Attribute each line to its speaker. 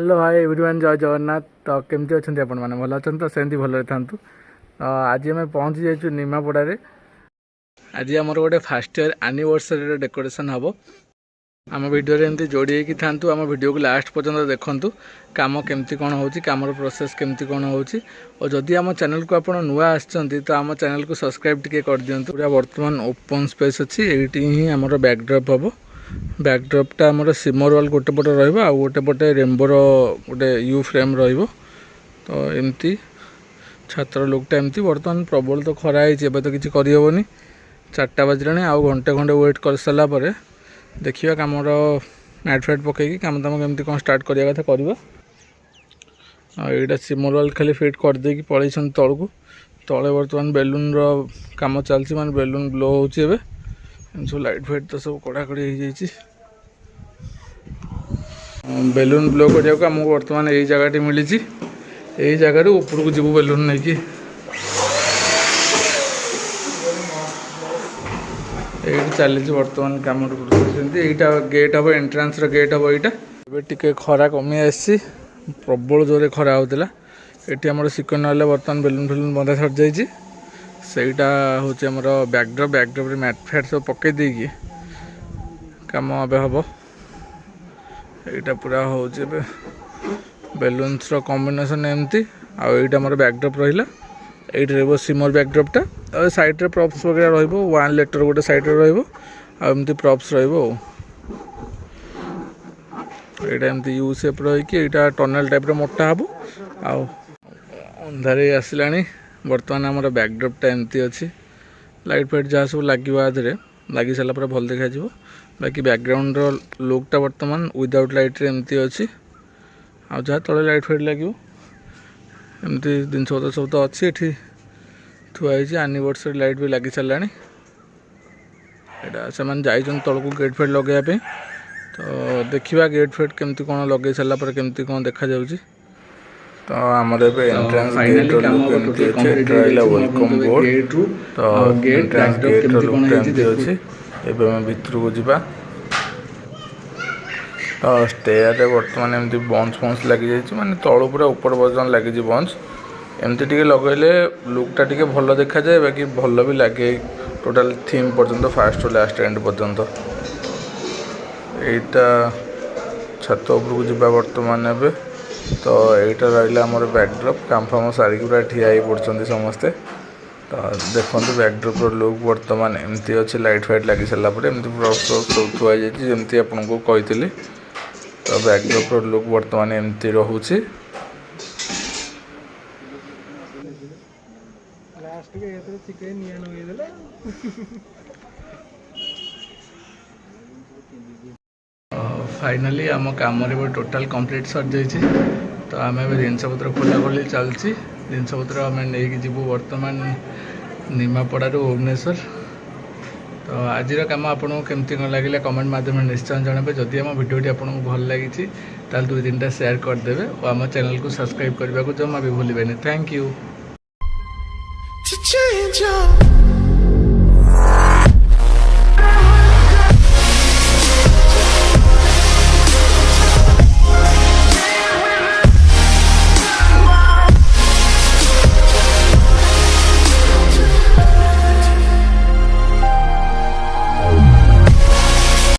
Speaker 1: Hello भाई everyone जय जगन्नाथ। तो केमती अच्छा आपण मैंने भल अच्छा तो सेमती भल था। आज आम पहुँची जाइए निमापड़ा। आज आम गोटे फास्ट इयर एनिवर्सरी डेकोरेशन हम। आम वीडियो एमती जोड़ी था आम वीडियो को लास्ट पर्यंत देखूँ कम केमती कौन हो कमर प्रोसेस केमती कौन हो। और जदि आम चैनल को आप नुआ आसछंती तो आम चैनल को सब्सक्राइब टिके कर दिंतु। पूरा बर्तमान ओपन स्पेस अच्छी ये ही आमर बैकड्रप हम। बैकड्रपटा आमर सिमर वाल गोटे पटे रहा गोटे पटे रेम्बोर गोटे यू फ्रेम रो। तो एमती छात्र लुकटा एमती बर्तमान प्रबल तो खरा है तो किसी करहबनी 4टा बजलानी आउ घंटे खंडे वेट कर सारापर देखिए कमर नाइट फाइट पकईकि कम दाम केमती कौन स्टार्ट करवा कथा करवा। यहाँ सिमर वाल खाली फिट करदे पलि तौक तले बर्तमान बेलून काम चलती माने बेलून ब्लो हो सब लाइट फाइट तो सब कड़ाकड़ी हो जाए। बेलून ब्लो करने आमको बर्तमान यही जगह मिली यही जगार ऊपर को जीव बेलून नहीं कि ये चली बर्तमान कम यहाँ गेट हम एंट्रांस गेट हम यहाँ टे खरा कमी आसी प्रबल जोरे खरा होता ये आम सिक्वेंस वाले बर्तमान बेलून फेलून बंधा सर जाइए सहीटा हूँ आमर बैकड्रप बैकड्रप मैट फैट सब पकई देकी कम ए हम यहाँ पूरा हूँ बेलून्स कॉम्बिनेशन एमती आईटा आमर बैकड्रप रहा ये रही सिमर बैकड्रपटा और साइड्रे प्रप्स वगैरह रो 1 लीटर गोटे सैड्रे रमती प्रप्स रमती यू सेप रही टनल टाइप मोटा हम अंधारे आसला बर्तमान आमर बैकड्रपटा एमती अच्छी लाइट फाइट जहाँ सब लगे आधे लगी सारापर भल देखा बाकी बैकग्राउंड लुकटा बर्तमान विदाउट लाइट एमती अच्छी आ जहाँ तले लाइट फाइट लगे एमती जिनस पतर सब तो अच्छी ये थुआई एनिवर्सरी लाइट भी लगी सारा यहाँ से जाइए तौक गेट फेट लगे तो देखा गेट फेट केमती कौन लगे सारापर केमती कौन देखा जाऊँगी। तो आमर एंट्रेंस गेट वेलकम बोर्ड तो एंट्रेंस गेट लुक एमती अच्छी एवं भितर को जीवा तो स्टेयर बर्तमान एमती बंच फंच लगी जाए तलू पूरा ऊपर पर्यटन लगी बंच एमती टे लगेले लुकटा टे भल देखा जाए बाकी भल भी लगे टोटाल थीम पर्यंत फास्ट टू लास्ट एंड पर्यंत यहाँ छत उपरको जीवा बर्तमान एवं तो यहाँ रहा आमर बैकड्रप काम फाम सारिक पूरा ठिया पड़ते समस्ते। तो देखो बैकड्रप लुक बर्तमान एमती अच्छे लाइट फाइट लगी सारापर एमती सब थुआई जाइए जमती आपको कही। तो बैकड्रप लुक बर्तमान एमती रोचे फाइनाली आम कम टोटाल कंप्लीट सर जाइए। तो आम जिनपतर खोला खोली चलती जिनपतर आम नहीं जीवु बर्तमान निमापड़ा भुवनेश्वर। तो आज कम आपको केमती कौन लगे कमेंट माध्यम निश्चय जनइबे। जदि आम भिडियोटी आपको भल लगी ताल 2-3टा शेयर करदे और आम चैनल को सब्सक्राइब करने को जमा भी भूलें। Thank you.